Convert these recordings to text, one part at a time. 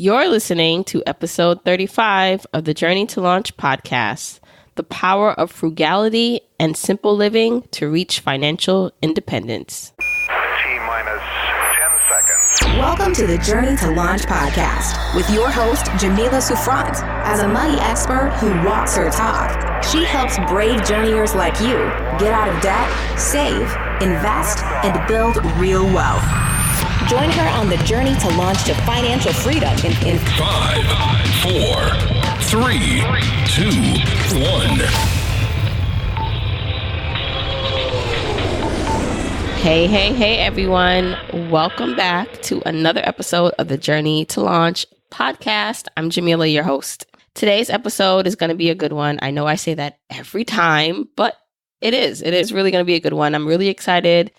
You're listening to episode 35 of the Journey to Launch podcast, the power of frugality and simple living to reach financial independence. T-minus 10 seconds. Welcome to the Journey to Launch podcast with your host, Jamila Souffrant. As a money expert who walks her talk, she helps brave journeyers like you get out of debt, save, invest, and build real wealth. Join her on the journey to launch to financial freedom in 5, 4, 3, 2, 1. Hey, everyone. Welcome back to another episode of the Journey to Launch podcast. I'm Jamila, your host. Today's episode is going to be a good one. I know I say that every time, but it is. It is really going to be a good one. I'm really excited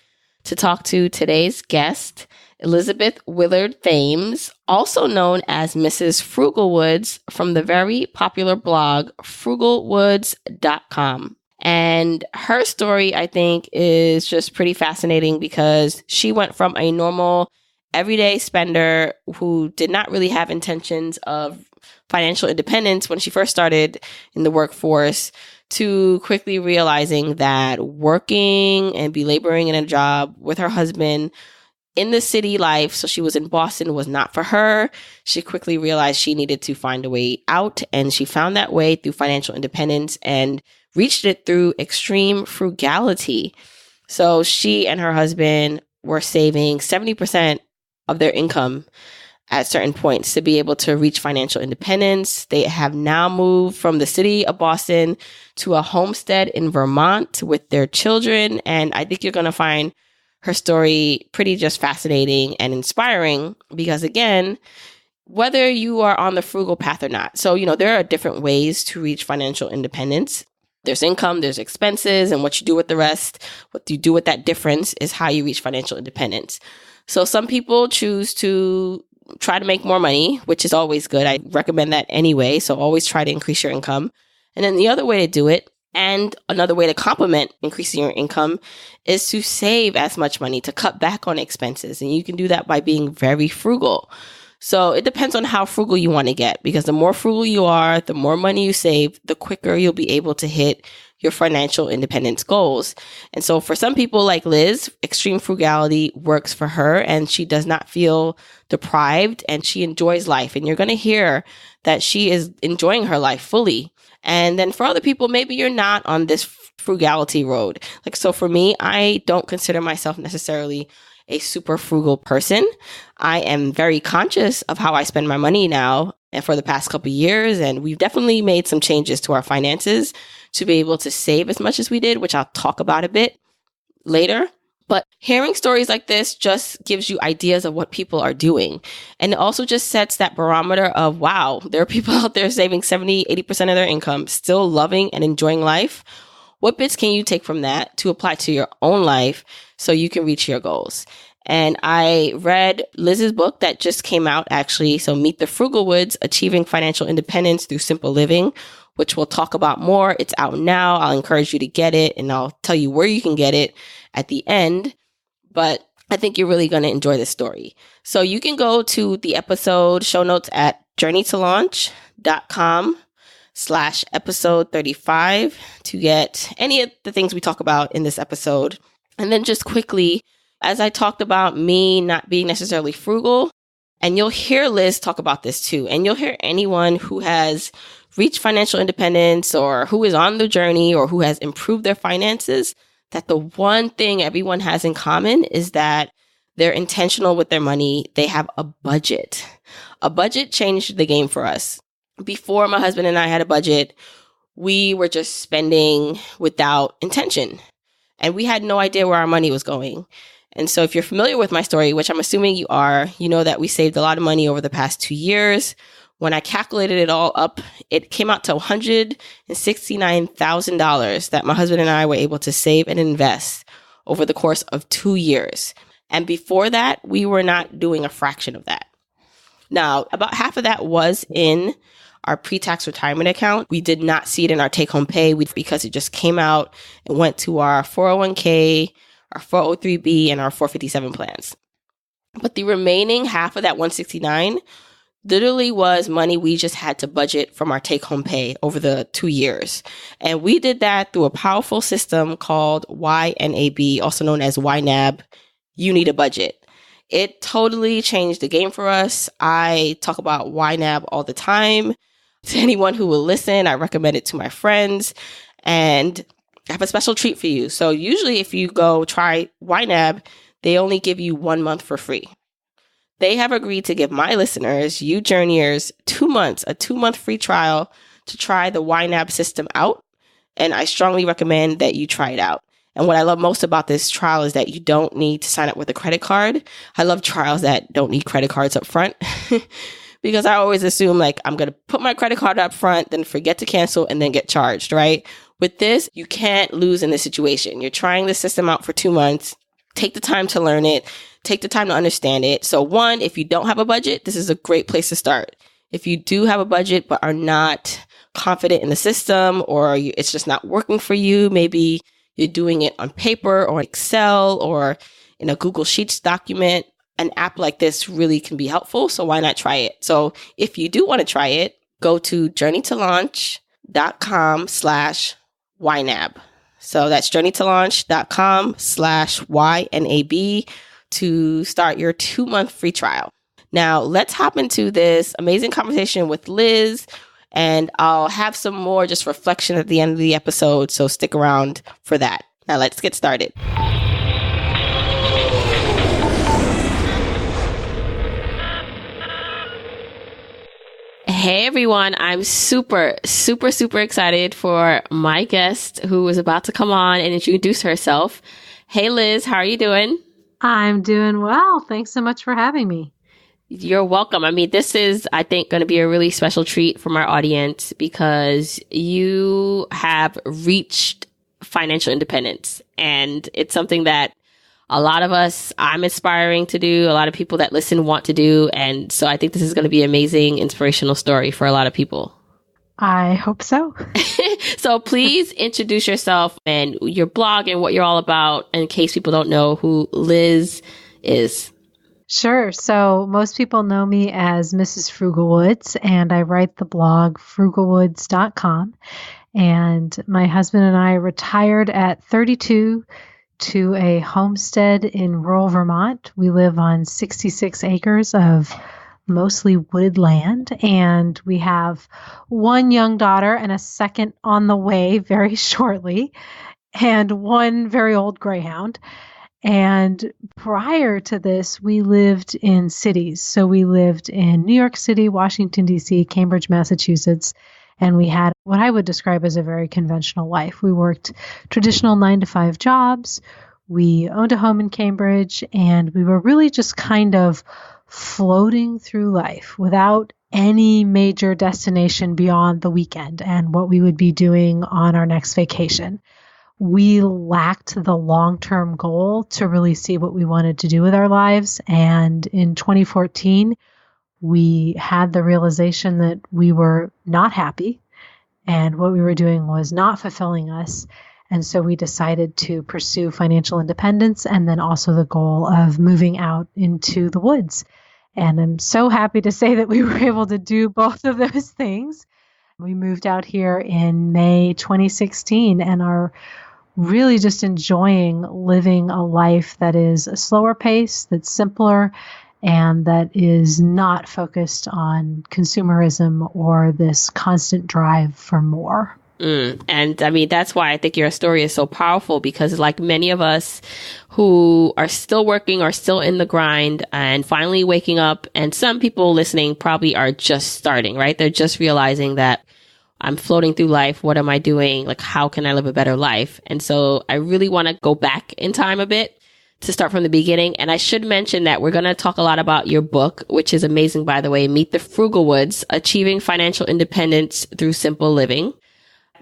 to talk to today's guest, Elizabeth Willard Thames, also known as Mrs. Frugalwoods, from the very popular blog Frugalwoods.com. And her story, I think, is just pretty fascinating because she went from a normal, everyday spender who did not really have intentions of financial independence when she first started in the workforce to quickly realizing that working and belaboring in a job with her husband in the city life, so she was in Boston, was not for her. She quickly realized she needed to find a way out, and she found that way through financial independence and reached it through extreme frugality. So she and her husband were saving 70% of their income at certain points to be able to reach financial independence. They have now moved from the city of Boston to a homestead in Vermont with their children. And I think you're going to find her story pretty just fascinating and inspiring because, again, whether you are on the frugal path or not. So, there are different ways to reach financial independence. There's income, there's expenses, and what you do with the rest, what you do with that difference is how you reach financial independence. So some people choose to try to make more money, which is always good. I recommend that anyway. So always try to increase your income. And then the other way to do it, and another way to complement increasing your income, is to save as much money, to cut back on expenses. And you can do that by being very frugal. So it depends on how frugal you want to get, because the more frugal you are, the more money you save, the quicker you'll be able to hit your financial independence goals. And so for some people like Liz, extreme frugality works for her and she does not feel deprived and she enjoys life. And you're going to hear that she is enjoying her life fully. And then for other people, maybe you're not on this frugality road. So for me, I don't consider myself necessarily a super frugal person. I am very conscious of how I spend my money now and for the past couple of years. And we've definitely made some changes to our finances to be able to save as much as we did, which I'll talk about a bit later. But hearing stories like this just gives you ideas of what people are doing. And it also just sets that barometer of, wow, there are people out there saving 70, 80% of their income, still loving and enjoying life. What bits can you take from that to apply to your own life so you can reach your goals? And I read Liz's book that just came out, actually. So Meet the Frugalwoods, Achieving Financial Independence Through Simple Living, which we'll talk about more. It's out now. I'll encourage you to get it, and I'll tell you where you can get it at the end. But I think you're really going to enjoy this story. So you can go to the episode show notes at journeytolaunch.com/episode 35 to get any of the things we talk about in this episode. And then just quickly, as I talked about me not being necessarily frugal, and you'll hear Liz talk about this too, and you'll hear anyone who has reached financial independence or who is on the journey or who has improved their finances, that the one thing everyone has in common is that they're intentional with their money. They have a budget. A budget changed the game for us. Before my husband and I had a budget, we were just spending without intention. And we had no idea where our money was going. And so if you're familiar with my story, which I'm assuming you are, you know that we saved a lot of money over the past 2 years. When I calculated it all up, it came out to $169,000 that my husband and I were able to save and invest over the course of 2 years. And before that, we were not doing a fraction of that. Now, about half of that was in our pre-tax retirement account. We did not see it in our take-home pay because it just came out and went to our 401k, our 403b, and our 457 plans. But the remaining half of that 169 literally was money we just had to budget from our take-home pay over the 2 years. And we did that through a powerful system called YNAB, also known as YNAB. You need a budget. It totally changed the game for us. I talk about YNAB all the time. To anyone who will listen, I recommend it to my friends. And I have a special treat for you. So usually if you go try YNAB, they only give you 1 month for free. They have agreed to give my listeners, you journeyers, 2 months, a 2-month free trial to try the YNAB system out. And I strongly recommend that you try it out. And what I love most about this trial is that you don't need to sign up with a credit card. I love trials that don't need credit cards up front because I always assume like I'm going to put my credit card up front, then forget to cancel and then get charged, right? With this, you can't lose in this situation. You're trying the system out for 2 months. Take the time to learn it. Take the time to understand it. So one, if you don't have a budget, this is a great place to start. If you do have a budget but are not confident in the system or it's just not working for you, maybe you're doing it on paper or Excel or in a Google Sheets document, an app like this really can be helpful. So why not try it? So if you do want to try it, go to journeytolaunch.com/YNAB. So that's journeytolaunch.com/YNAB to start your 2-month free trial. Now let's hop into this amazing conversation with Liz. And I'll have some more just reflection at the end of the episode, so stick around for that. Now let's get started. Hey everyone, I'm super excited for my guest who is about to come on and introduce herself. Hey Liz, how are you doing? I'm doing well. Thanks so much for having me. You're welcome. I mean, this is, I think, going to be a really special treat from our audience because you have reached financial independence. And it's something that a lot of us, I'm aspiring to do, a lot of people that listen want to do. And so I think this is going to be an amazing, inspirational story for a lot of people. I hope so. So please introduce yourself and your blog and what you're all about in case people don't know who Liz is. Sure. So most people know me as Mrs. Frugalwoods, and I write the blog Frugalwoods.com. And my husband and I retired at 32 to a homestead in rural Vermont. We live on 66 acres of mostly wooded land, and we have one young daughter and a second on the way very shortly, and one very old greyhound. And prior to this, we lived in cities. So we lived in New York City, Washington, D.C., Cambridge, Massachusetts, and we had what I would describe as a very conventional life. We worked traditional 9-to-5 jobs. We owned a home in Cambridge, and we were really just kind of floating through life without any major destination beyond the weekend and what we would be doing on our next vacation. We lacked the long-term goal to really see what we wanted to do with our lives. And in 2014, we had the realization that we were not happy and what we were doing was not fulfilling us. And so we decided to pursue financial independence and then also the goal of moving out into the woods. And I'm so happy to say that we were able to do both of those things. We moved out here in May 2016 and are really just enjoying living a life that is a slower pace, that's simpler, and that is not focused on consumerism or this constant drive for more. And I mean, that's why I think your story is so powerful because like many of us who are still working or still in the grind and finally waking up, and some people listening probably are just starting, right? They're just realizing that I'm floating through life. What am I doing? Like, how can I live a better life? And so I really want to go back in time a bit to start from the beginning. And I should mention that we're going to talk a lot about your book, which is amazing, by the way, Meet the Frugalwoods, Achieving Financial Independence Through Simple Living.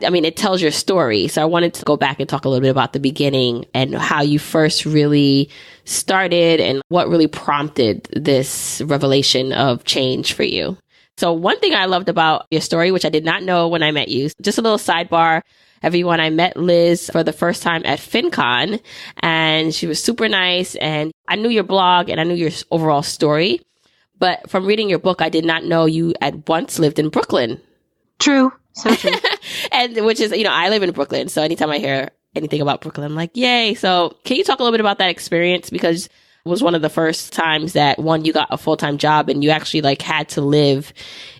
I mean, it tells your story. So I wanted to go back and talk a little bit about the beginning and how you first really started and what really prompted this revelation of change for you. So one thing I loved about your story, which I did not know when I met you, just a little sidebar, everyone, I met Liz for the first time at FinCon and she was super nice and I knew your blog and I knew your overall story. But from reading your book, I did not know you at once lived in Brooklyn. True. So true. And which is, I live in Brooklyn. So anytime I hear anything about Brooklyn, I'm like, yay. So can you talk a little bit about that experience? Because it was one of the first times that you got a full-time job and you actually had to live.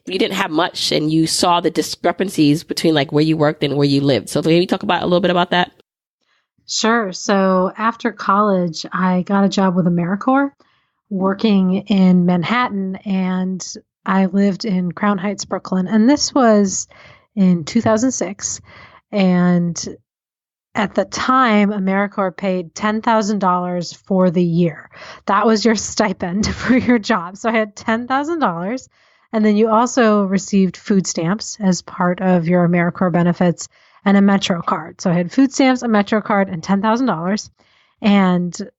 You didn't have much and you saw the discrepancies between where you worked and where you lived. So can you talk about a little bit about that? Sure. So after college, I got a job with AmeriCorps working in Manhattan, and I lived in Crown Heights, Brooklyn. And this was in 2006. And at the time, AmeriCorps paid $10,000 for the year. That was your stipend for your job. So I had $10,000. And then you also received food stamps as part of your AmeriCorps benefits and a Metro card. So I had food stamps, a Metro card, and $10,000. And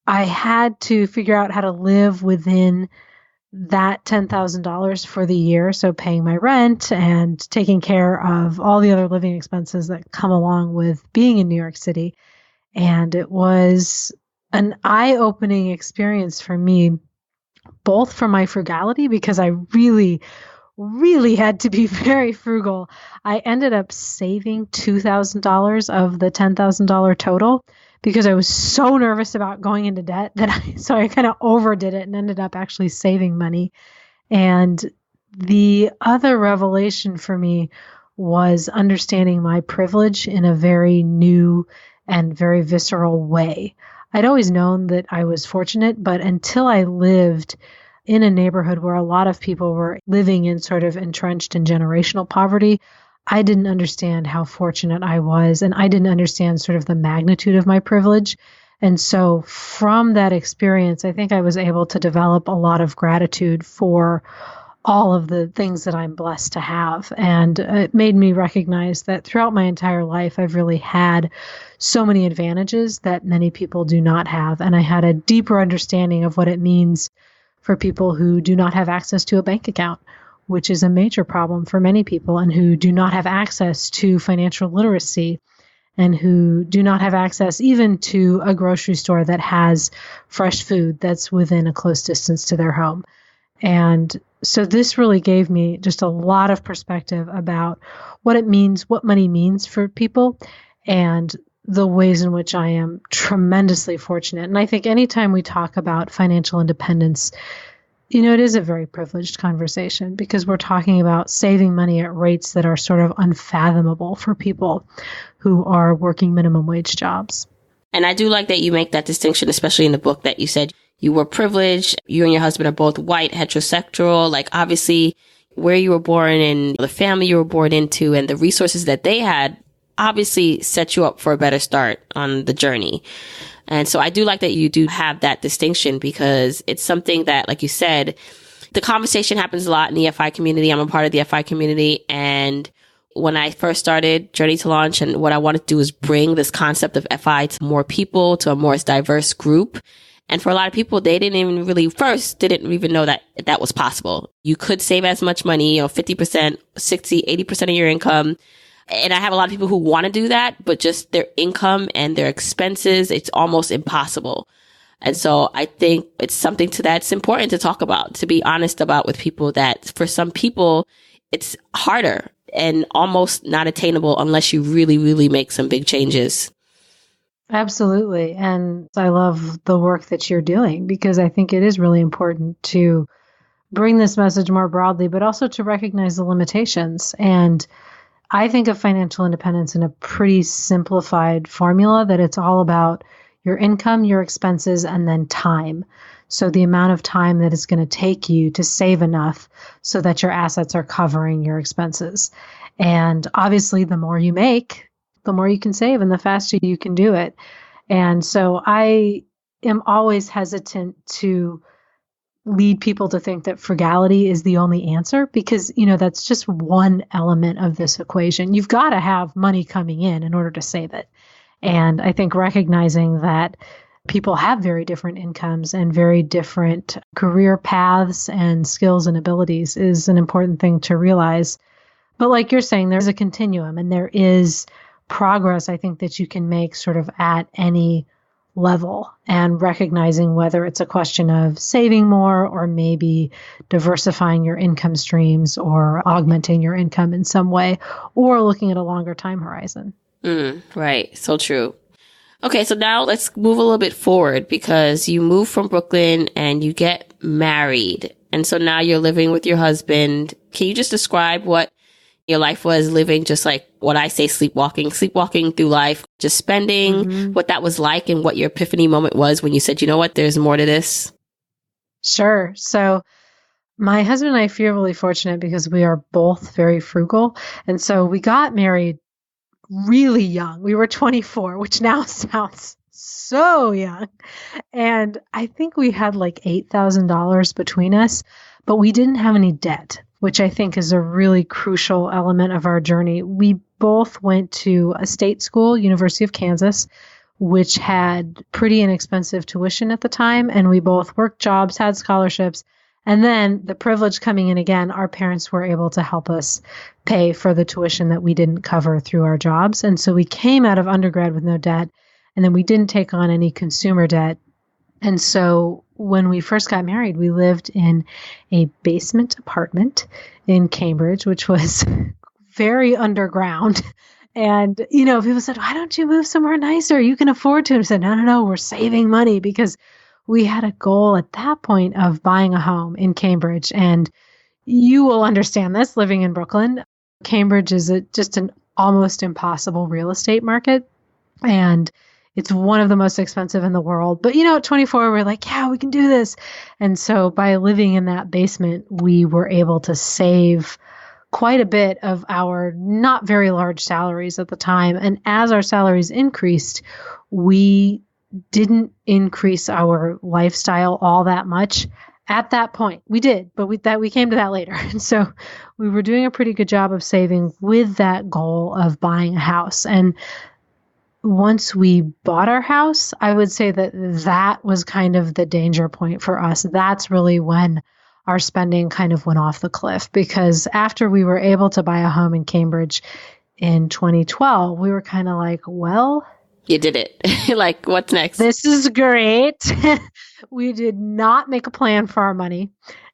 I had to figure out how to live within that $10,000 for the year. So paying my rent and taking care of all the other living expenses that come along with being in New York City. And it was an eye-opening experience for me, both for my frugality, because I really had to be very frugal. I ended up saving $2,000 of the $10,000 total because I was so nervous about going into debt that I kind of overdid it and ended up actually saving money. And the other revelation for me was understanding my privilege in a very new and very visceral way. I'd always known that I was fortunate, but until I lived in a neighborhood where a lot of people were living in sort of entrenched in generational poverty, I didn't understand how fortunate I was, and I didn't understand sort of the magnitude of my privilege. And so from that experience, I think I was able to develop a lot of gratitude for all of the things that I'm blessed to have. And it made me recognize that throughout my entire life, I've really had so many advantages that many people do not have. And I had a deeper understanding of what it means for people who do not have access to a bank account, which is a major problem for many people, and who do not have access to financial literacy, and who do not have access even to a grocery store that has fresh food that's within a close distance to their home. And so this really gave me just a lot of perspective about what it means, what money means for people, and the ways in which I am tremendously fortunate. And I think anytime we talk about financial independence, it is a very privileged conversation because we're talking about saving money at rates that are sort of unfathomable for people who are working minimum wage jobs. And I do like that you make that distinction, especially in the book, that you said you were privileged. You and your husband are both white, heterosexual. Obviously, where you were born and the family you were born into and the resources that they had obviously set you up for a better start on the journey. And so I do like that you do have that distinction because it's something that, like you said, the conversation happens a lot in the FI community. I'm a part of the FI community. And when I first started Journey to Launch, and what I wanted to do is bring this concept of FI to more people, to a more diverse group. And for a lot of people, they didn't even know that that was possible. You could save as much money, 50%, 60, 80% of your income. And I have a lot of people who want to do that, but just their income and their expenses, it's almost impossible. And so I think it's something that's important to talk about, to be honest about with people, that for some people, it's harder and almost not attainable unless you really, really make some big changes. Absolutely. And I love the work that you're doing because I think it is really important to bring this message more broadly, but also to recognize the limitations. And I think of financial independence in a pretty simplified formula that it's all about your income, your expenses, and then time. So the amount of time that it's going to take you to save enough so that your assets are covering your expenses. And obviously, the more you make, the more you can save and the faster you can do it. And so I am always hesitant to lead people to think that frugality is the only answer because, that's just one element of this equation. You've got to have money coming in order to save it. And I think recognizing that people have very different incomes and very different career paths and skills and abilities is an important thing to realize. But like you're saying, there's a continuum and there is progress, I think, that you can make sort of at any level and recognizing whether it's a question of saving more or maybe diversifying your income streams or augmenting your income in some way or looking at a longer time horizon. Right. So true. Okay, so now let's move a little bit forward because you move from Brooklyn and you get married. And so now you're living with your husband. Can you just describe what your life was living, just like what I say, sleepwalking through life, just spending, what that was like and what your epiphany moment was when you said, you know what, there's more to this? Sure. So my husband and I feel really fortunate because we are both very frugal. And so we got married really young. We were 24, which now sounds so young. And I think we had like $8,000 between us, but we didn't have any debt, which I think is a really crucial element of our journey. We both went to a state school, University of Kansas, which had pretty inexpensive tuition at the time. And we both worked jobs, had scholarships. And then the privilege coming in again, our parents were able to help us pay for the tuition that we didn't cover through our jobs. And so we came out of undergrad with no debt, and then we didn't take on any consumer debt. And so when we first got married, we lived in a basement apartment in Cambridge, which was very underground. And, you know, people said, why don't you move somewhere nicer? You can afford to. And I said, no, we're saving money because we had a goal at that point of buying a home in Cambridge. And you will understand this living in Brooklyn. Cambridge is just an almost impossible real estate market. And it's one of the most expensive in the world. But, you know, at 24, we're like, yeah, we can do this. And so by living in that basement, we were able to save quite a bit of our not very large salaries at the time. And as our salaries increased, we didn't increase our lifestyle all that much at that point. We did, but we came to that later. And so we were doing a pretty good job of saving with that goal of buying a house. And once we bought our house, I would say that was kind of the danger point for us. That's really when our spending kind of went off the cliff, because after we were able to buy a home in Cambridge in 2012, we were kind of like, well, you did it. Like, what's next? This is great. We did not make a plan for our money,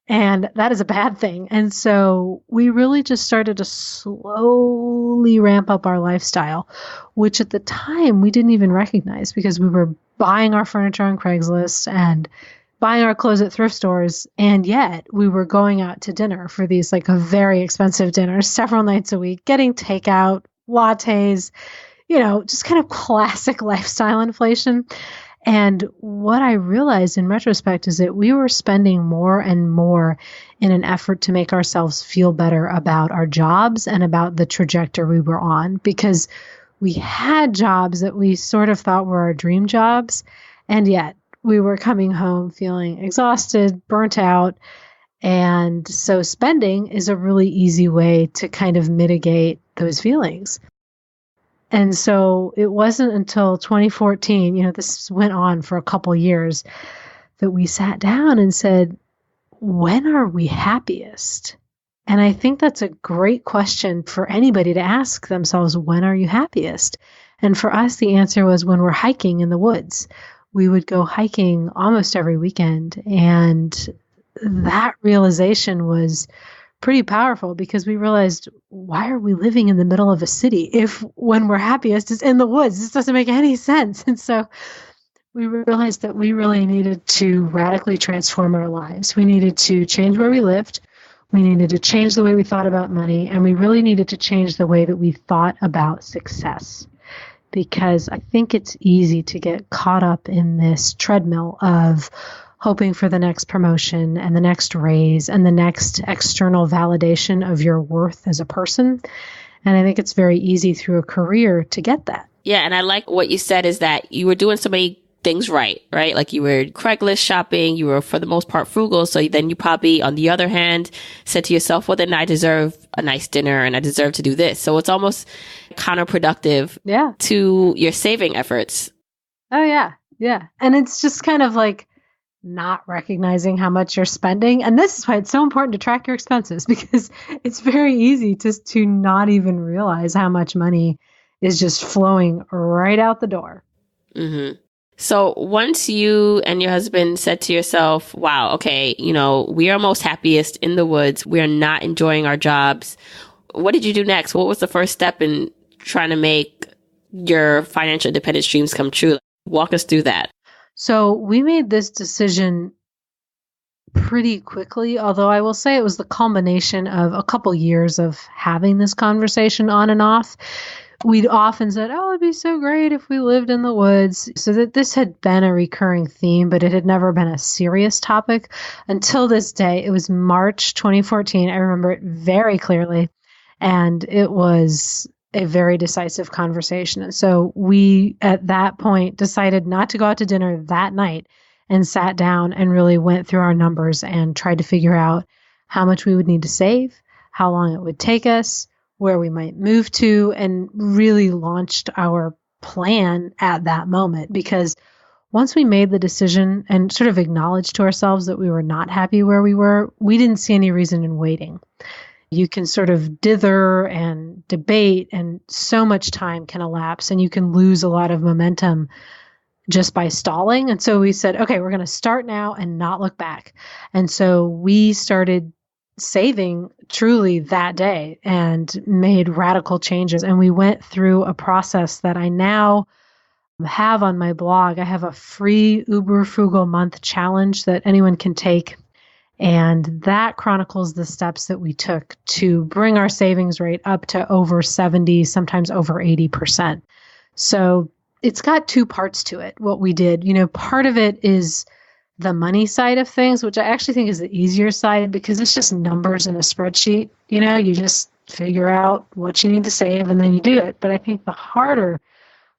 and that is a bad thing. And so we really just started to slowly ramp up our lifestyle, which at the time we didn't even recognize because we were buying our furniture on Craigslist and buying our clothes at thrift stores. And yet we were going out to dinner for these like a very expensive dinners several nights a week, getting takeout, lattes, you know, just kind of classic lifestyle inflation. And what I realized in retrospect is that we were spending more and more in an effort to make ourselves feel better about our jobs and about the trajectory we were on, because we had jobs that we sort of thought were our dream jobs. And yet we were coming home feeling exhausted, burnt out. And so spending is a really easy way to kind of mitigate those feelings. And so it wasn't until 2014, you know, this went on for a couple years, that we sat down and said, when are we happiest? And I think that's a great question for anybody to ask themselves, when are you happiest? And for us, the answer was when we're hiking in the woods. We would go hiking almost every weekend. And that realization was pretty powerful because we realized, why are we living in the middle of a city if when we're happiest is in the woods? This doesn't make any sense. And so we realized that we really needed to radically transform our lives. We needed to change where we lived. We needed to change the way we thought about money. And we really needed to change the way that we thought about success. Because I think it's easy to get caught up in this treadmill of hoping for the next promotion and the next raise and the next external validation of your worth as a person. And I think it's very easy through a career to get that. Yeah. And I like what you said is that you were doing so many things right? Like you were Craigslist shopping, you were for the most part frugal. So then you probably, on the other hand, said to yourself, well, then I deserve a nice dinner and I deserve to do this. So it's almost counterproductive to your saving efforts. Oh, yeah. Yeah. And it's just kind of like not recognizing how much you're spending. And this is why it's so important to track your expenses, because it's very easy to not even realize how much money is just flowing right out the door. Mm-hmm. So once you and your husband said to yourself, wow, okay, we are most happiest in the woods. We are not enjoying our jobs. What did you do next? What was the first step in trying to make your financial independence dreams come true? Walk us through that. So we made this decision pretty quickly, although I will say it was the culmination of a couple years of having this conversation on and off. We'd often said, oh, it'd be so great if we lived in the woods. So that this had been a recurring theme, but it had never been a serious topic until this day. It was March 2014. I remember it very clearly. And it was a very decisive conversation. And so we, at that point, decided not to go out to dinner that night and sat down and really went through our numbers and tried to figure out how much we would need to save, how long it would take us, where we might move to, and really launched our plan at that moment. Because once we made the decision and sort of acknowledged to ourselves that we were not happy where we were, we didn't see any reason in waiting. You can sort of dither and debate, and so much time can elapse, and you can lose a lot of momentum just by stalling. And so we said, okay, we're going to start now and not look back. And so we started saving truly that day and made radical changes. And we went through a process that I now have on my blog. I have a free Uber Frugal Month challenge that anyone can take. And that chronicles the steps that we took to bring our savings rate up to over 70, sometimes over 80%. So it's got two parts to it, what we did. Part of it is the money side of things, which I actually think is the easier side because it's just numbers in a spreadsheet. You just figure out what you need to save and then you do it. But I think the harder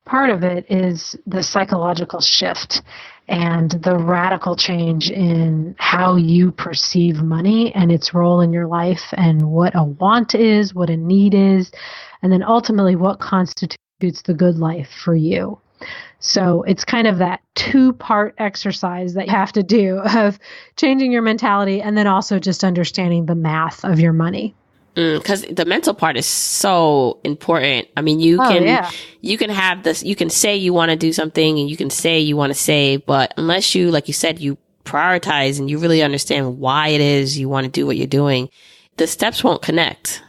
part of it is the psychological shift and the radical change in how you perceive money and its role in your life and what a want is, what a need is, and then ultimately what constitutes the good life for you. So it's kind of that two-part exercise that you have to do of changing your mentality and then also just understanding the math of your money. Because the mental part is so important. I mean, you can have this, you can say you want to do something and you can say you want to save, but unless you, like you said, you prioritize and you really understand why it is you want to do what you're doing, the steps won't connect.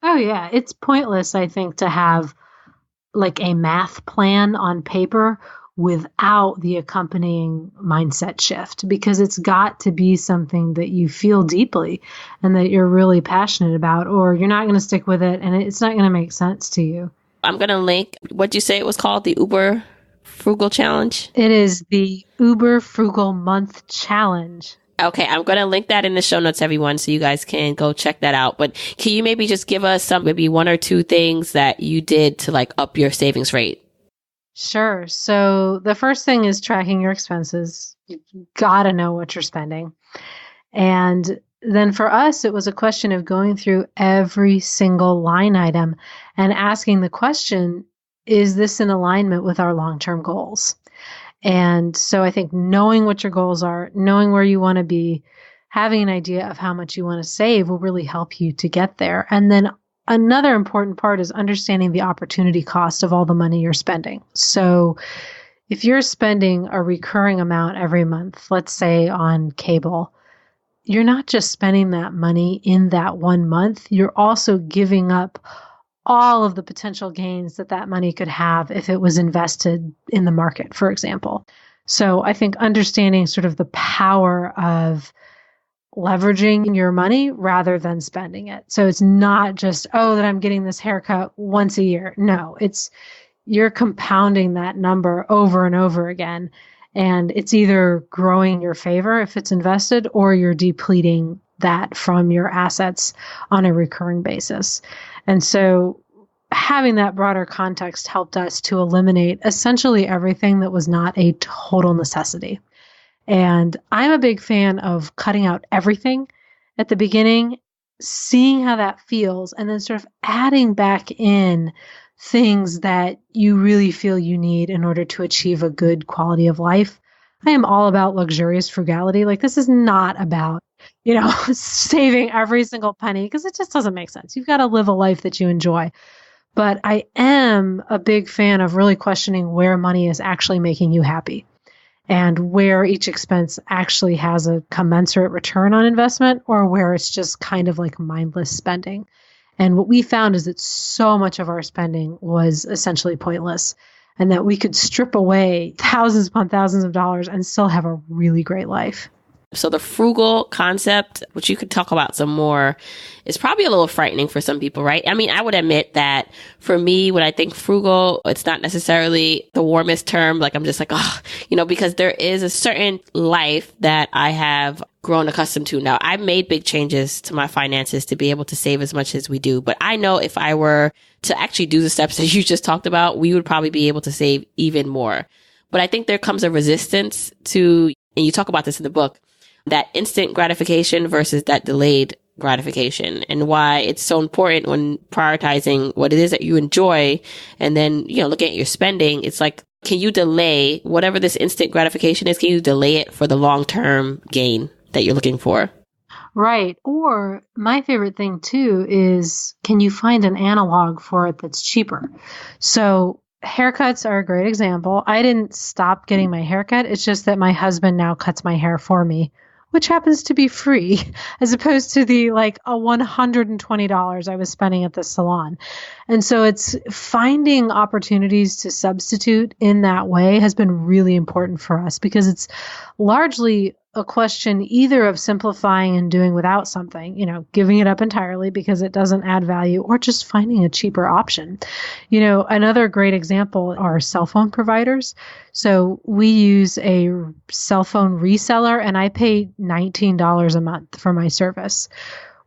Oh yeah. It's pointless, I think, to have like a math plan on paper without the accompanying mindset shift, because it's got to be something that you feel deeply and that you're really passionate about, or you're not going to stick with it and it's not going to make sense to you. I'm going to link, what'd you say it was called? The Uber Frugal Challenge? It is the Uber Frugal Month Challenge. Okay, I'm going to link that in the show notes, everyone, so you guys can go check that out. But can you maybe just give us maybe one or two things that you did to like up your savings rate? Sure. So the first thing is tracking your expenses. You got to know what you're spending. And then for us, it was a question of going through every single line item and asking the question, is this in alignment with our long-term goals? And so I think knowing what your goals are, knowing where you want to be, having an idea of how much you want to save will really help you to get there. And then another important part is understanding the opportunity cost of all the money you're spending. So if you're spending a recurring amount every month, let's say on cable, you're not just spending that money in that 1 month, you're also giving up all of the potential gains that money could have if it was invested in the market, for example. So I think understanding sort of the power of leveraging your money rather than spending it. So it's not just, that I'm getting this haircut once a year. No, it's you're compounding that number over and over again. And it's either growing in your favor if it's invested, or you're depleting that from your assets on a recurring basis. And so having that broader context helped us to eliminate essentially everything that was not a total necessity. And I'm a big fan of cutting out everything at the beginning, seeing how that feels, and then sort of adding back in things that you really feel you need in order to achieve a good quality of life. I am all about luxurious frugality. Like, this is not about, saving every single penny, because it just doesn't make sense. You've got to live a life that you enjoy. But I am a big fan of really questioning where money is actually making you happy and where each expense actually has a commensurate return on investment or where it's just kind of like mindless spending. And what we found is that so much of our spending was essentially pointless and that we could strip away thousands upon thousands of dollars and still have a really great life. So the frugal concept, which you could talk about some more, is probably a little frightening for some people, right? I mean, I would admit that for me, when I think frugal, it's not necessarily the warmest term. Like, I'm just like, oh, because there is a certain life that I have grown accustomed to. Now, I've made big changes to my finances to be able to save as much as we do. But I know if I were to actually do the steps that you just talked about, we would probably be able to save even more. But I think there comes a resistance to, and you talk about this in the book, that instant gratification versus that delayed gratification, and why it's so important when prioritizing what it is that you enjoy and then, looking at your spending. It's like, can you delay whatever this instant gratification is? Can you delay it for the long-term gain that you're looking for? Right. Or my favorite thing too is, can you find an analog for it that's cheaper? So haircuts are a great example. I didn't stop getting my haircut. It's just that my husband now cuts my hair for me, which happens to be free, as opposed to the $120 I was spending at the salon. And so it's finding opportunities to substitute in that way has been really important for us, because it's largely a question either of simplifying and doing without something, giving it up entirely because it doesn't add value, or just finding a cheaper option. Another great example are cell phone providers. So we use a cell phone reseller, and I pay $19 a month for my service,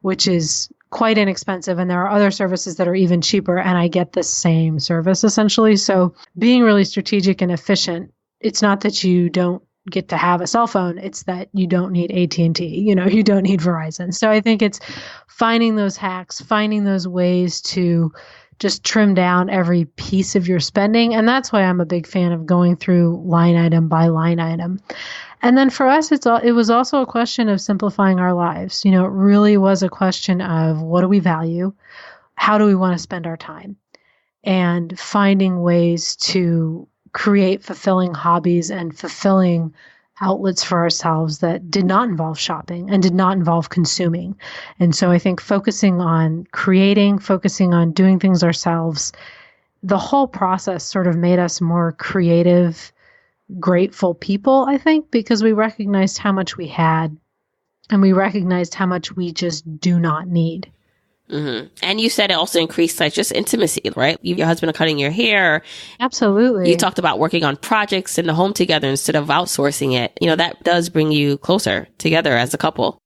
which is quite inexpensive. And there are other services that are even cheaper, and I get the same service essentially. So being really strategic and efficient, it's not that you don't get to have a cell phone, it's that you don't need AT&T, you don't need Verizon. So I think it's finding those hacks, finding those ways to just trim down every piece of your spending. And that's why I'm a big fan of going through line item by line item. And then for us, it was also a question of simplifying our lives. It really was a question of, what do we value? How do we want to spend our time? And finding ways to create fulfilling hobbies and fulfilling outlets for ourselves that did not involve shopping and did not involve consuming. And so I think focusing on creating, focusing on doing things ourselves, the whole process sort of made us more creative, grateful people, I think, because we recognized how much we had and we recognized how much we just do not need. Mm-hmm. And you said it also increased just intimacy, right? Your husband are cutting your hair. Absolutely. You talked about working on projects in the home together instead of outsourcing it. That does bring you closer together as a couple.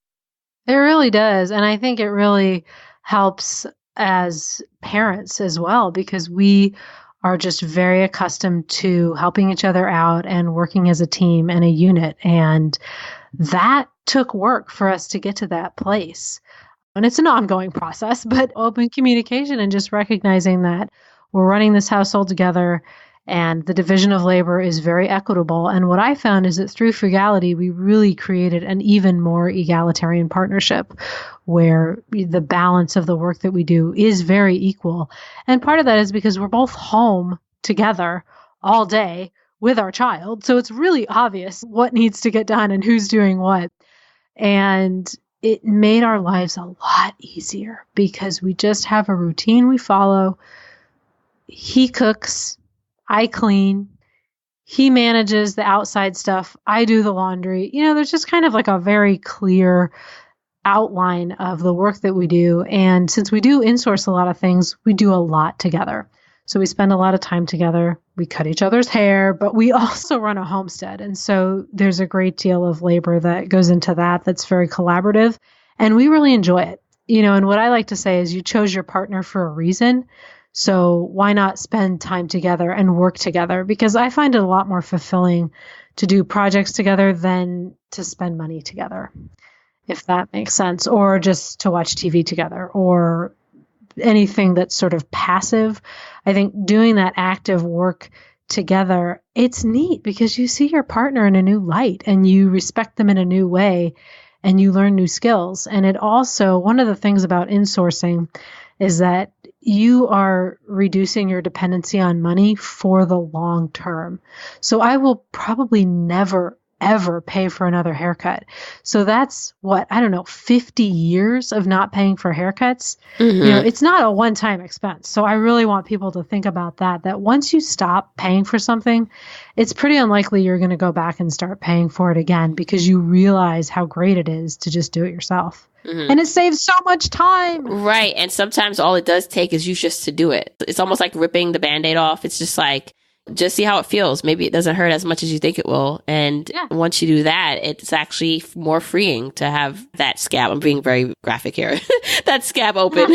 It really does. And I think it really helps as parents as well, because we are just very accustomed to helping each other out and working as a team and a unit. And that took work for us to get to that place. And it's an ongoing process, but open communication and just recognizing that we're running this household together and the division of labor is very equitable. And what I found is that through Frugality, we really created an even more egalitarian partnership where the balance of the work that we do is very equal. And part of that is because we're both home together all day with our child. So it's really obvious what needs to get done and who's doing what. And it made our lives a lot easier because we just have a routine we follow. He cooks, I clean, he manages the outside stuff, I do the laundry. There's just kind of like a very clear outline of the work that we do. And since we do insource a lot of things, we do a lot together. So we spend a lot of time together. We cut each other's hair, but we also run a homestead. And so there's a great deal of labor that goes into that that's very collaborative. And we really enjoy it. And what I like to say is you chose your partner for a reason. So why not spend time together and work together? Because I find it a lot more fulfilling to do projects together than to spend money together, if that makes sense, or just to watch TV together or anything that's sort of passive. I think doing that active work together, it's neat because you see your partner in a new light and you respect them in a new way and you learn new skills. And it also, one of the things about insourcing is that you are reducing your dependency on money for the long term. So I will probably never, ever pay for another haircut. So that's what, I don't know, 50 years of not paying for haircuts. It's not a one-time expense. So I really want people to think about that once you stop paying for something, it's pretty unlikely you're going to go back and start paying for it again because you realize how great it is to just do it yourself. And it saves so much time. Right. And sometimes all it does take is you just to do it. It's almost like ripping the Band-Aid off. It's just like, just see how it feels. Maybe it doesn't hurt as much as you think it will. And once you do that, it's actually more freeing to have that scab. I'm being very graphic here. That scab open,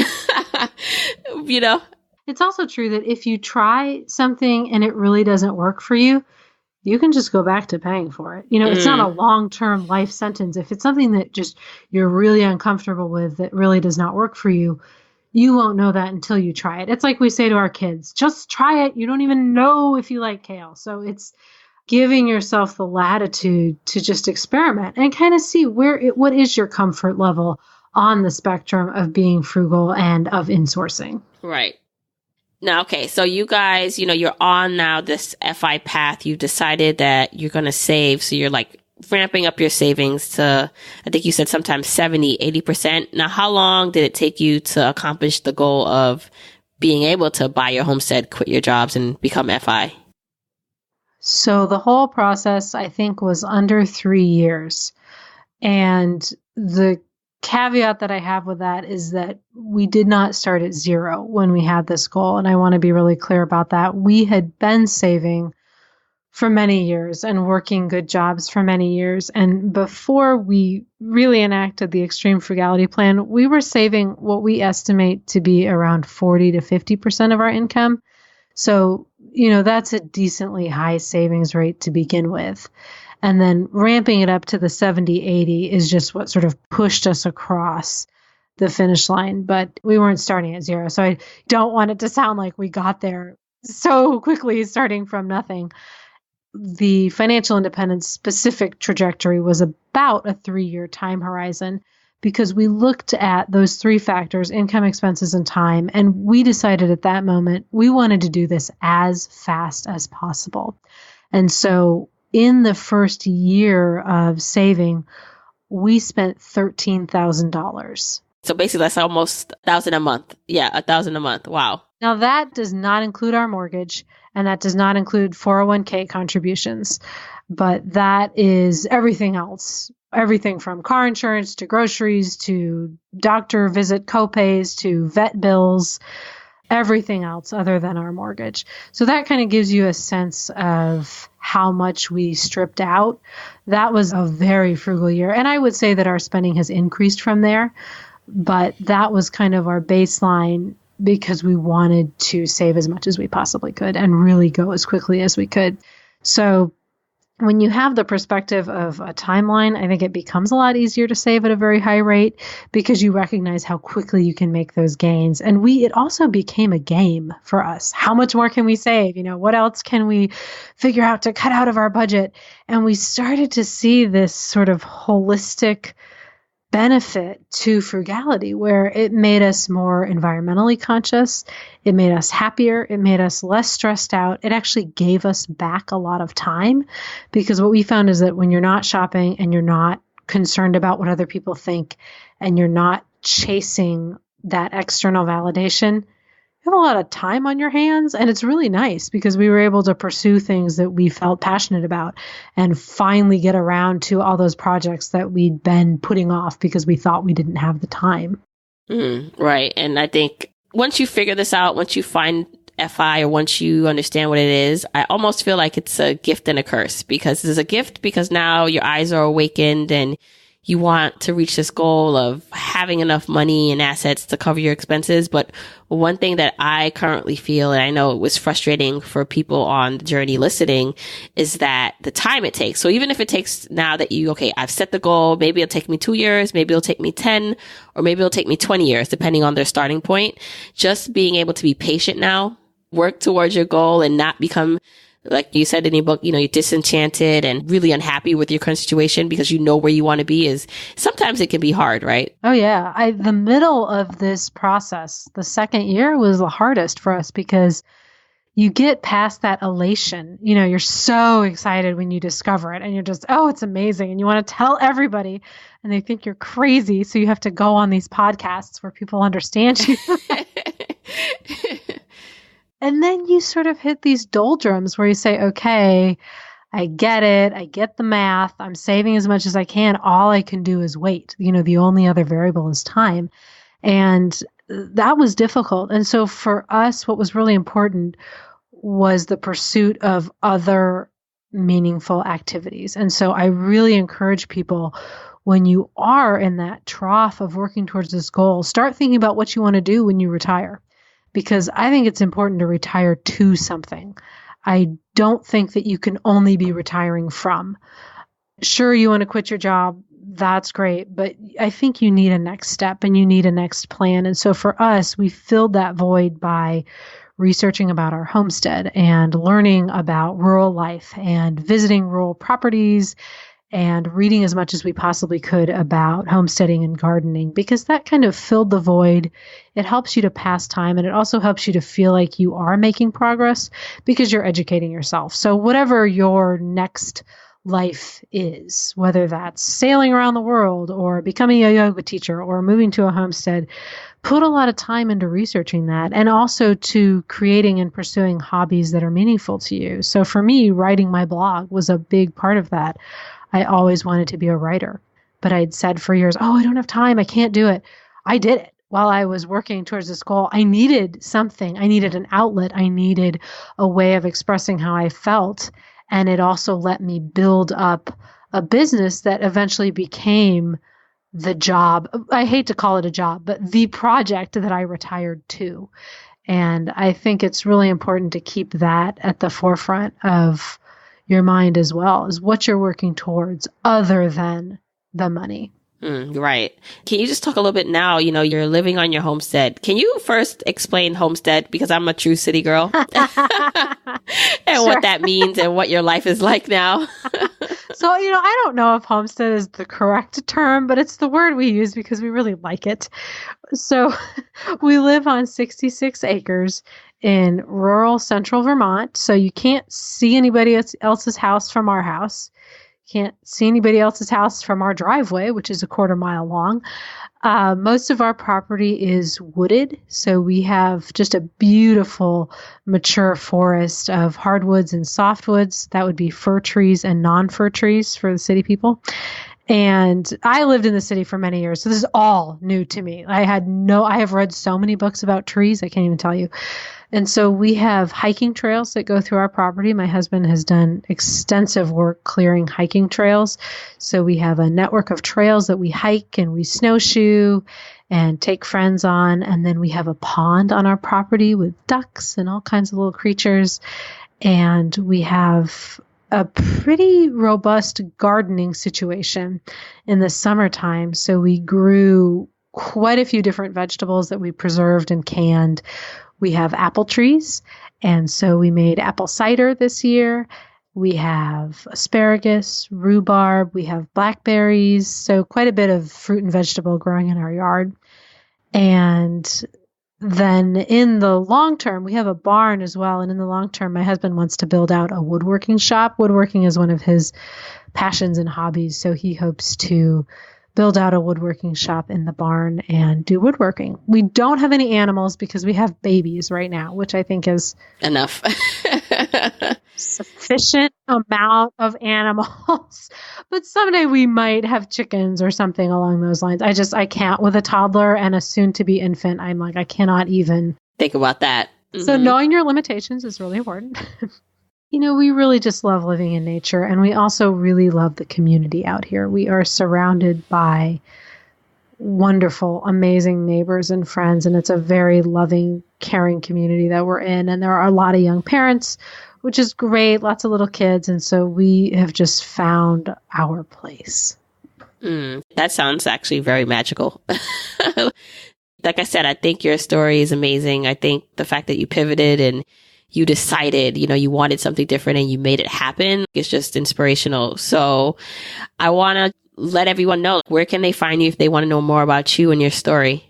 It's also true that if you try something and it really doesn't work for you, you can just go back to paying for it. It's not a long-term life sentence. If it's something that just you're really uncomfortable with, that really does not work for you, you won't know that until you try it. It's like we say to our kids, just try it. You don't even know if you like kale. So it's giving yourself the latitude to just experiment and kind of see what is your comfort level on the spectrum of being frugal and of insourcing. Right. Now, okay, so you guys, you're on now this FI path. You've decided that you're going to save. So you're like ramping up your savings to, I think you said sometimes 70, 80%. Now, how long did it take you to accomplish the goal of being able to buy your homestead, quit your jobs, and become FI? So the whole process, I think, was under 3 years. And the caveat that I have with that is that we did not start at zero when we had this goal. And I want to be really clear about that. We had been saving for many years and working good jobs for many years. And before we really enacted the Extreme Frugality Plan, we were saving what we estimate to be around 40 to 50% of our income. So, that's a decently high savings rate to begin with. And then ramping it up to the 70, 80 is just what sort of pushed us across the finish line. But we weren't starting at zero. So I don't want it to sound like we got there so quickly, starting from nothing. The financial independence specific trajectory was about a 3-year time horizon because we looked at those 3 factors, income, expenses, and time. And we decided at that moment, we wanted to do this as fast as possible. And so in the first year of saving, we spent $13,000. So basically that's almost $1,000 a month. Yeah, $1,000 a month. Wow. Now that does not include our mortgage and that does not include 401k contributions, but that is everything else. Everything from car insurance to groceries to doctor visit copays to vet bills, everything else other than our mortgage. So that kind of gives you a sense of how much we stripped out. That was a very frugal year. And I would say that our spending has increased from there, but that was kind of our baseline because we wanted to save as much as we possibly could and really go as quickly as we could. So when you have the perspective of a timeline, I think it becomes a lot easier to save at a very high rate because you recognize how quickly you can make those gains. And it also became a game for us. How much more can we save? What else can we figure out to cut out of our budget? And we started to see this sort of holistic benefit to frugality where it made us more environmentally conscious. It made us happier. It made us less stressed out. It actually gave us back a lot of time because what we found is that when you're not shopping and you're not concerned about what other people think and you're not chasing that external validation, you have a lot of time on your hands. And it's really nice because we were able to pursue things that we felt passionate about and finally get around to all those projects that we'd been putting off because we thought we didn't have the time. Right. And I think once you figure this out, once you find FI or once you understand what it is, I almost feel like it's a gift and a curse because it's a gift because now your eyes are awakened and you want to reach this goal of having enough money and assets to cover your expenses. But one thing that I currently feel, and I know it was frustrating for people on the journey listening, is that the time it takes. So even if it takes now that I've set the goal, maybe it'll take me 2 years, maybe it'll take me 10, or maybe it'll take me 20 years, depending on their starting point. Just being able to be patient now, work towards your goal and not become like you said in your book, you're disenchanted and really unhappy with your current situation because you know where you want to be, is sometimes it can be hard, right? Oh yeah. The middle of this process, the second year, was the hardest for us because you get past that elation. You're so excited when you discover it and you're just, oh, it's amazing. And you want to tell everybody and they think you're crazy. So you have to go on these podcasts where people understand you. And then you sort of hit these doldrums where you say, okay, I get it. I get the math. I'm saving as much as I can. All I can do is wait. The only other variable is time. And that was difficult. And so for us, what was really important was the pursuit of other meaningful activities. And so I really encourage people, when you are in that trough of working towards this goal, start thinking about what you want to do when you retire. Because I think it's important to retire to something. I don't think that you can only be retiring from. Sure, you want to quit your job. That's great. But I think you need a next step and you need a next plan. And so for us, we filled that void by researching about our homestead and learning about rural life and visiting rural properties and reading as much as we possibly could about homesteading and gardening, because that kind of filled the void. It helps you to pass time, and it also helps you to feel like you are making progress because you're educating yourself. So whatever your next life is, whether that's sailing around the world or becoming a yoga teacher or moving to a homestead, put a lot of time into researching that, and also to creating and pursuing hobbies that are meaningful to you. So for me, writing my blog was a big part of that. I always wanted to be a writer, but I'd said for years, oh, I don't have time. I can't do it. I did it while I was working towards this goal. I needed something. I needed an outlet. I needed a way of expressing how I felt. And it also let me build up a business that eventually became the job. I hate to call it a job, but the project that I retired to. And I think it's really important to keep that at the forefront of your mind as well, is what you're working towards other than the money. Right. Can you just talk a little bit now, you're living on your homestead. Can you first explain homestead? Because I'm a true city girl. And Sure. What that means and what your life is like now. So, I don't know if homestead is the correct term, but it's the word we use because we really like it. So we live on 66 acres in rural central Vermont. So you can't see anybody else's house from our house. Can't see anybody else's house from our driveway, which is a 1/4 mile long. Most of our property is wooded. So we have just a beautiful mature forest of hardwoods and softwoods. That would be fir trees and non-fir trees for the city people. And I lived in the city for many years, so this is all new to me. I have read so many books about trees, I can't even tell you. And so we have hiking trails that go through our property. My husband has done extensive work clearing hiking trails. So we have a network of trails that we hike and we snowshoe and take friends on. And then we have a pond on our property with ducks and all kinds of little creatures. And we have a pretty robust gardening situation in the summertime. So we grew quite a few different vegetables that we preserved and canned. We have apple trees, and so we made apple cider this year. We have asparagus, rhubarb, we have blackberries, so quite a bit of fruit and vegetable growing in our yard. And then in the long term, we have a barn as well. And in the long term, my husband wants to build out a woodworking shop. Woodworking is one of his passions and hobbies, so he hopes to build out a woodworking shop in the barn and do woodworking. We don't have any animals because we have babies right now, which I think is enough. Sufficient amount of animals. But someday we might have chickens or something along those lines. I can't with a toddler and a soon to be infant. I'm like, I cannot even think about that. Mm-hmm. So knowing your limitations is really important. We really just love living in nature, and we also really love the community out here. We are surrounded by wonderful, amazing neighbors and friends, and it's a very loving, caring community that we're in. And there are a lot of young parents, which is great, lots of little kids, and so we have just found our place. That sounds actually very magical. Like I said, I think your story is amazing. I think the fact that you pivoted and you decided, you wanted something different and you made it happen. It's just inspirational. So I want to let everyone know, where can they find you if they want to know more about you and your story?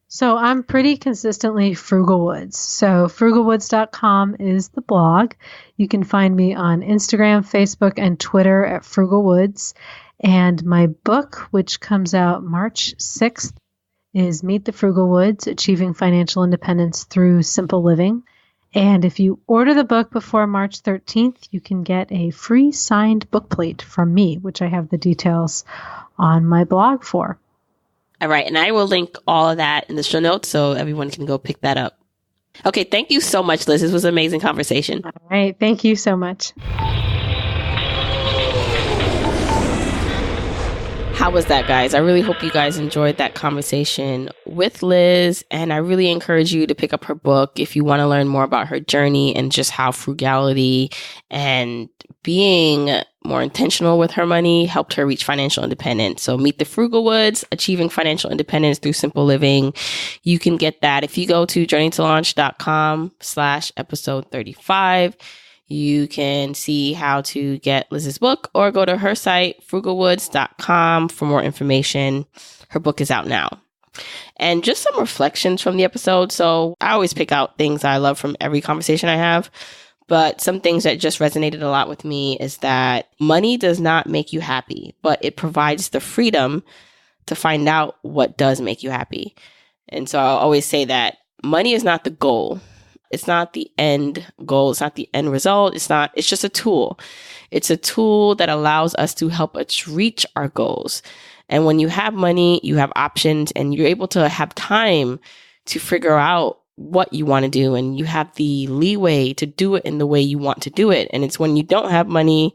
So I'm pretty consistently Frugalwoods. So Frugalwoods.com is the blog. You can find me on Instagram, Facebook, and Twitter at Frugalwoods. And my book, which comes out March 6th, is Meet the Frugalwoods, Achieving Financial Independence Through Simple Living. And if you order the book before March 13th, you can get a free signed bookplate from me, which I have the details on my blog for. All right. And I will link all of that in the show notes so everyone can go pick that up. Okay. Thank you so much, Liz. This was an amazing conversation. All right. Thank you so much. How was that, guys? I really hope you guys enjoyed that conversation with Liz. And I really encourage you to pick up her book if you want to learn more about her journey and just how frugality and being more intentional with her money helped her reach financial independence. So Meet the Frugalwoods, Achieving Financial Independence Through Simple Living. You can get that if you go to journeytolaunch.com/episode 35. You can see how to get Liz's book or go to her site, frugalwoods.com, for more information. Her book is out now. And just some reflections from the episode. So I always pick out things I love from every conversation I have. But some things that just resonated a lot with me is that money does not make you happy, but it provides the freedom to find out what does make you happy. And so I'll always say that money is not the goal. It's not the end goal. It's not the end result. It's just a tool. It's a tool that allows us to help us reach our goals. And when you have money, you have options and you're able to have time to figure out what you want to do. And you have the leeway to do it in the way you want to do it. And it's when you don't have money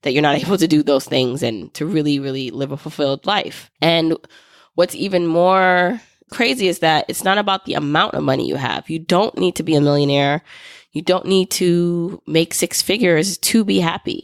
that you're not able to do those things and to really, really live a fulfilled life. And what's even more crazy is that it's not about the amount of money you have. You don't need to be a millionaire. You don't need to make six figures to be happy.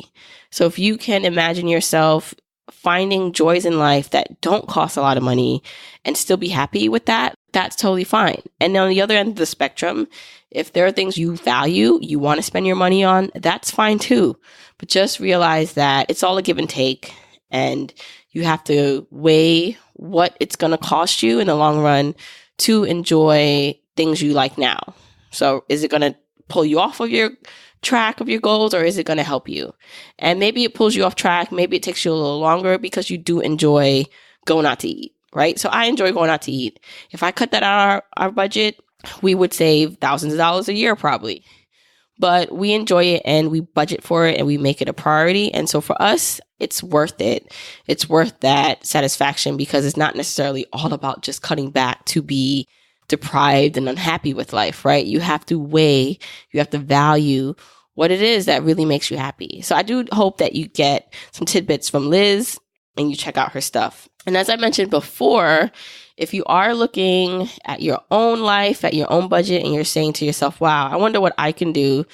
So if you can imagine yourself finding joys in life that don't cost a lot of money and still be happy with that, that's totally fine. And on the other end of the spectrum, if there are things you value, you want to spend your money on, that's fine too. But just realize that it's all a give and take, and you have to weigh what it's going to cost you in the long run to enjoy things you like now. So is it going to pull you off of your track of your goals, or is it going to help you? And maybe it pulls you off track. Maybe it takes you a little longer because you do enjoy going out to eat, right? So I enjoy going out to eat. If I cut that out of our budget, we would save thousands of dollars a year probably. But we enjoy it and we budget for it and we make it a priority. And so for us, it's worth it. It's worth that satisfaction because it's not necessarily all about just cutting back to be deprived and unhappy with life, right? You have to weigh, you have to value what it is that really makes you happy. So I do hope that you get some tidbits from Liz and you check out her stuff. And as I mentioned before, if you are looking at your own life, at your own budget, and you're saying to yourself, wow, I wonder what I can do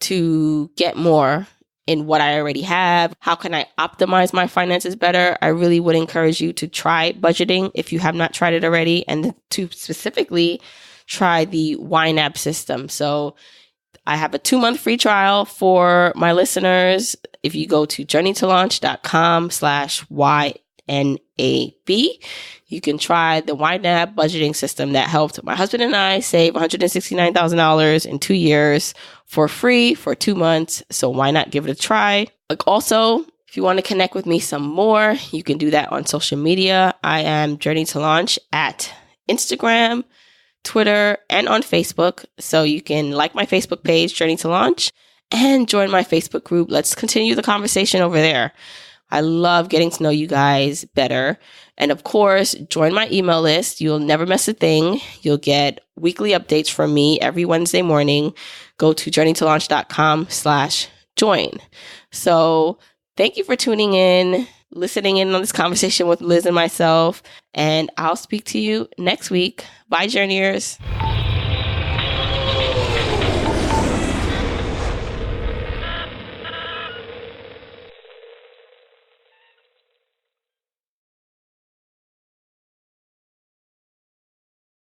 to get more in what I already have. How can I optimize my finances better? I really would encourage you to try budgeting if you have not tried it already, and to specifically try the YNAB system. So I have a 2-month free trial for my listeners. If you go to journeytolaunch.com/YNAB, you can try the YNAB budgeting system that helped my husband and I save $169,000 in 2 years for free for 2 months. So why not give it a try? Like also, if you want to connect with me some more, you can do that on social media. I am Journey to Launch at Instagram, Twitter, and on Facebook. So you can like my Facebook page, Journey to Launch, and join my Facebook group. Let's continue the conversation over there. I love getting to know you guys better. And of course, join my email list. You'll never miss a thing. You'll get weekly updates from me every Wednesday morning. Go to journeytolaunch.com/join. So thank you for tuning in, listening in on this conversation with Liz and myself. And I'll speak to you next week. Bye, Journeyers.